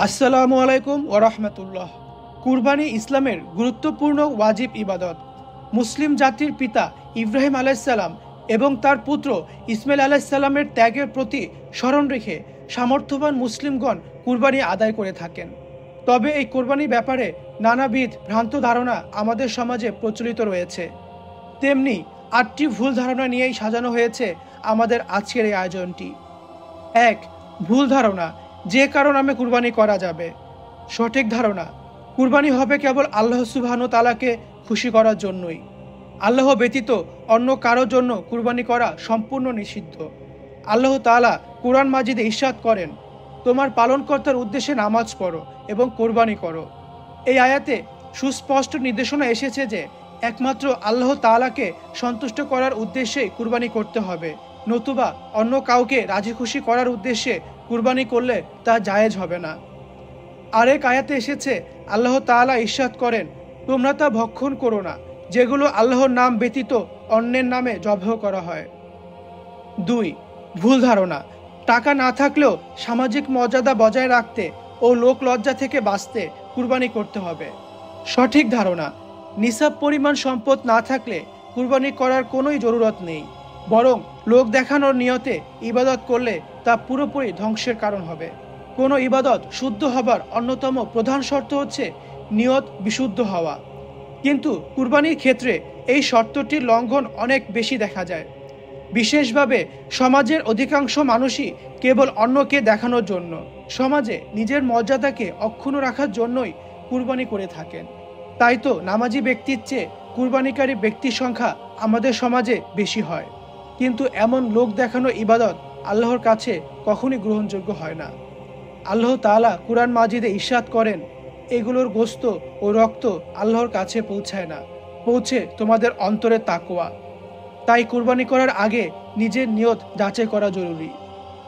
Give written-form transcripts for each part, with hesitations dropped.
আসসালামু আলাইকুম ওয়া রাহমাতুল্লাহ। কুরবানি ইসলামের গুরুত্বপূর্ণ ওয়াজিব ইবাদত। মুসলিম জাতির পিতা ইব্রাহিম আলাইহিসসালাম এবং তার পুত্র ইসমাইল আলাইহিসসালামের ত্যাগের প্রতি স্মরণ রেখে সামর্থ্যবান মুসলিমগণ কুরবানি আদায় করে থাকেন। তবে এই কুরবানির ব্যাপারে নানাবিধ ভ্রান্ত ধারণা আমাদের সমাজে প্রচলিত রয়েছে। তেমনি ৮টি ভুল ধারণা নিয়েই সাজানো হয়েছে আমাদের আজকের এই আয়োজনটি। ১. ভুল ধারণা, যে কারো নামে কুরবানি করা যাবে। সঠিক ধারণা, কুরবানি হবে কেবল আল্লাহ সুবহানাহু ওয়া তাআলাকে খুশি করার জন্যই। আল্লাহ ব্যতীত অন্য কারোর জন্য কুরবানি করা সম্পূর্ণ নিষিদ্ধ। আল্লাহ তাআলা কুরআন মাজিদে ইরশাদ করেন, তোমার পালনকর্তার উদ্দেশ্যে নামাজ পড়ো এবং কোরবানি করো। এই আয়াতে সুস্পষ্ট নির্দেশনা এসেছে যে একমাত্র আল্লাহ তাআলাকে সন্তুষ্ট করার উদ্দেশ্যেই কুরবানি করতে হবে, নতুবা অন্য কাউকে রাজি খুশি করার উদ্দেশ্যে কুরবানি করলে তা জায়েজ হবে না। আরেক আয়াতে এসেছে, আল্লাহ তাআলা ইরশাদ করেন, তোমরা তা ভক্ষণ করো না যেগুলো আল্লাহর নাম ব্যতীত অন্যের নামে জবাহ করা হয়। ২. ভুল ধারণা, টাকা না থাকলেও সামাজিক মর্যাদা বজায় রাখতে ও লোক লজ্জা থেকে বাঁচতে কুরবানি করতে হবে। সঠিক ধারণা, নিসাব পরিমাণ সম্পদ না থাকলে কুরবানি করার কোনোই জরুরত নেই, বরং লোক দেখানোর নিয়তে ইবাদত করলে তা পুরোপুরি ধ্বংসের কারণ হবে। কোনো ইবাদত শুদ্ধ হবার অন্যতম প্রধান শর্ত হচ্ছে নিয়ত বিশুদ্ধ হওয়া, কিন্তু কুরবানির ক্ষেত্রে এই শর্তটির লঙ্ঘন অনেক বেশি দেখা যায়। বিশেষভাবে সমাজের অধিকাংশ মানুষই কেবল অন্যকে দেখানোর জন্য, সমাজে নিজের মর্যাদাকে অক্ষুণ্ণ রাখার জন্যই কুরবানি করে থাকেন। তাই তো নামাজি ব্যক্তির চেয়ে কুরবানিকারী ব্যক্তির সংখ্যা আমাদের সমাজে বেশি হয়। কিন্তু এমন লোক দেখানো ইবাদত আল্লাহর কাছে কখনই গ্রহণযোগ্য হয় না। আল্লাহ তাআলা কুরআন মাজিদে ইরশাদ করেন, এগুলোর গোশত ও রক্ত আল্লাহর কাছে পৌঁছায় না, পৌঁছে তোমাদের অন্তরের তাকওয়া। তাই কুরবানি করার আগে নিজের নিয়ত যাচাই করা জরুরি।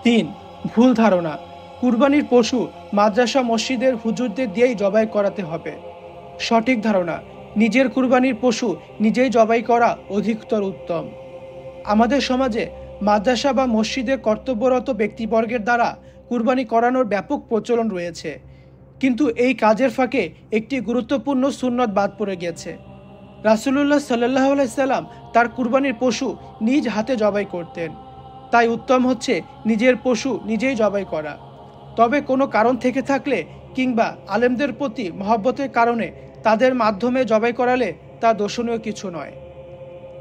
৩. ভুল ধারণা, কুরবানির পশু মাদ্রাসা মসজিদের হুজুরদের দিয়েই জবাই করাতে হবে। সঠিক ধারণা, নিজের কুরবানির পশু নিজেই জবাই করা অধিকতর উত্তম। আমাদের সমাজে মাদ্রাসা বা মসজিদের কর্তব্যরত ব্যক্তিবর্গের দ্বারা কুরবানি করানোর ব্যাপক প্রচলন রয়েছে, কিন্তু এই কাজের ফাঁকে একটি গুরুত্বপূর্ণ সুন্নত বাদ পড়ে গেছে। রাসূলুল্লাহ সাল্লাল্লাহু আলাইহি সাল্লাম তার কুরবানির পশু নিজ হাতে জবাই করতেন। তাই উত্তম হচ্ছে নিজের পশু নিজেই জবাই করা। তবে কোনো কারণ থেকে থাকলে কিংবা আলেমদের প্রতি মহব্বতের কারণে তাদের মাধ্যমে জবাই করালে তা দোষণীয় কিছু নয়।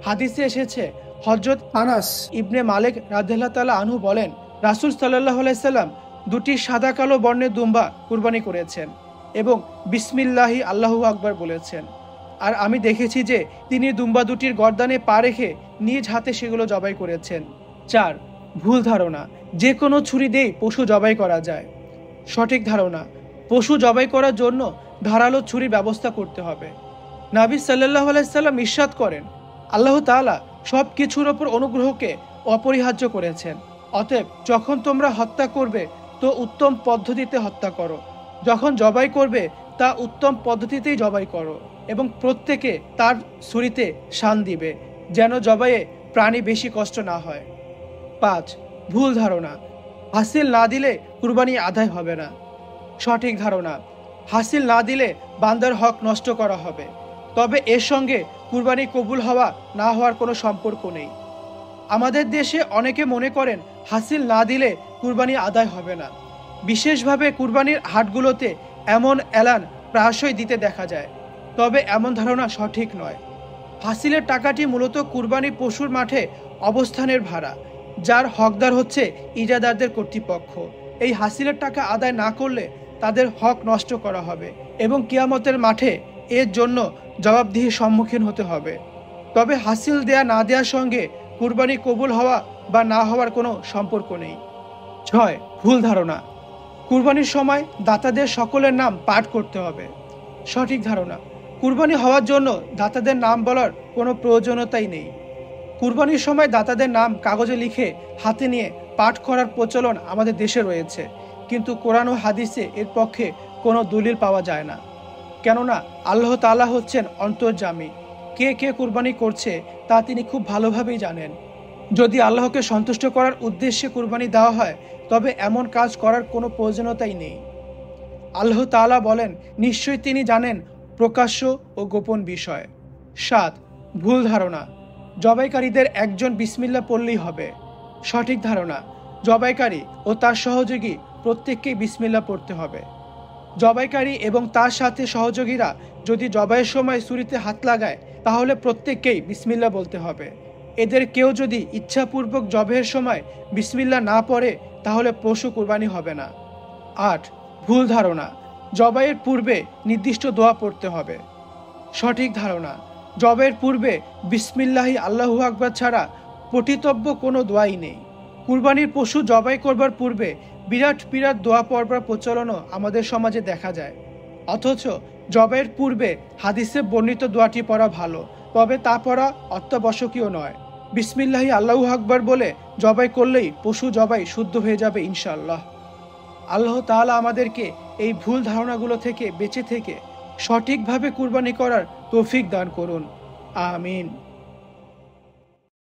হাদিসে এসেছে, হযরত আনাস ইবনে মালিক রাদিয়াল্লাহু তাআলা আনহু বলেন, রাসূল সাল্লাল্লাহু আলাইহি সাল্লাম দুটি সাদা কালো বর্ণের দুম্বা কুরবানি করেছেন এবং বিসমিল্লাহি আল্লাহু আকবার বলেছেন। আর আমি দেখেছি যে তিনি দুম্বা দুটির গর্দানে পা রেখে নিজ হাতে সেগুলো জবাই করেছেন। ৪. ভুল ধারণা, যে কোনো ছুরি দিয়েই পশু জবাই করা যায়। সঠিক ধারণা, পশু জবাই করার জন্য ধারালো ছুরির ব্যবস্থা করতে হবে। নবী সাল্লাল্লাহু আলাইহি সাল্লাম ইরশাদ করেন, আল্লাহ তাআলা সব কিছুর ওপর অনুগ্রহকে অপরিহার্য করেছেন। অতএব যখন তোমরা হত্যা করবে তো উত্তম পদ্ধতিতে হত্যা করো, যখন জবাই করবে তা উত্তম পদ্ধতিতেই জবাই করো এবং প্রত্যেকে তার ছুরিতে শান দিবে, যেন জবাইয়ে প্রাণী বেশি কষ্ট না হয়। ৫. ভুল ধারণা, হাসিল না দিলে কুরবানি আদায় হবে না। সঠিক ধারণা, হাসিল না দিলে বান্দার হক নষ্ট করা হবে, তবে এর সঙ্গে কুরবানি কবুল হওয়া না হওয়ার কোনো সম্পর্ক নেই। আমাদের দেশে অনেকে মনে করেন হাসিল না দিলে কুরবানি আদায় হবে না। বিশেষভাবে কুরবানির হাটগুলোতে এমন এলান প্রায়শই দিতে দেখা যায়, তবে এমন ধারণা সঠিক নয়। হাসিলের টাকাটি মূলত কুরবানি পশুর মাঠে অবস্থানের ভাড়া, যার হকদার হচ্ছে ইজাদারদের কর্তৃপক্ষ। এই হাসিলের টাকা আদায় না করলে তাদের হক নষ্ট করা হবে এবং কিয়ামতের মাঠে এর জন্য জবাবদিহির সম্মুখীন হতে হবে। তবে হাসিল দেয়া না দেওয়ার সঙ্গে কুরবানি কবুল হওয়া বা না হওয়ার কোনো সম্পর্ক নেই। ৬. ভুল ধারণা, কুরবানির সময় দাতাদের সকলের নাম পাঠ করতে হবে। সঠিক ধারণা, কুরবানি হওয়ার জন্য দাতাদের নাম বলার কোনো প্রয়োজনীয়তাই নেই। কুরবানির সময় দাতাদের নাম কাগজে লিখে হাতে নিয়ে পাঠ করার প্রচলন আমাদের দেশে রয়েছে, কিন্তু কোরআন ও হাদিসে এর পক্ষে কোনো দলিল পাওয়া যায় না। কেননা আল্লাহ তাআলা হচ্ছেন অন্তর্যামী, কে কে কুরবানি করছে তা তিনি খুব ভালোভাবেই জানেন। যদি আল্লাহকে সন্তুষ্ট করার উদ্দেশ্যে কুরবানি দেওয়া হয় তবে এমন কাজ করার কোনো প্রয়োজনীয়তাই নেই। আল্লাহ তাআলা বলেন, নিশ্চয়ই তিনি জানেন প্রকাশ্য ও গোপন বিষয়। 7. ভুল ধারণা। জবাইকারীদের একজন বিসমিল্লাহ পড়লেই হবে। সঠিক ধারণা, জবাইকারী ও তার সহযোগী প্রত্যেককেই বিসমিল্লাহ পড়তে হবে। জবাইকারী এবং তার সাথে সহযোগীরা যদি জবাইয়ের সময় ছুরিতে হাত লাগায় তাহলে প্রত্যেককেই বিসমিল্লাহ বলতে হবে। এদের কেউ যদি ইচ্ছাপূর্বক জবাইয়ের সময় বিসমিল্লাহ না পড়ে তাহলে পশু কুরবানি হবে না। 8. ভুল ধারণা। জবাইয়ের পূর্বে নির্দিষ্ট দোয়া পড়তে হবে। সঠিক ধারণা, জবাইয়ের পূর্বে বিসমিল্লাহি আল্লাহু আকবার ছাড়া পঠিতব্য কোনো দোয়াই নেই। কুরবানির পশু জবাই করবার পূর্বে বিরাট বিরাট দোয়া পড়বার প্রচলনও আমাদের সমাজে দেখা যায়। অথচ জবাইয়ের পূর্বে হাদিসে বর্ণিত দোয়াটি পড়া ভালো, তবে তা পড়া অত্যাবশ্যকীয় নয়। বিসমিল্লাহি আল্লাহু আকবার বলে জবাই করলেই পশু জবাই শুদ্ধ হয়ে যাবে ইনশাআল্লাহ। আল্লাহ তাআলা আমাদেরকে এই ভুল ধারণাগুলো থেকে বেঁচে থেকে সঠিকভাবে কুরবানি করার তৌফিক দান করুন। আমিন।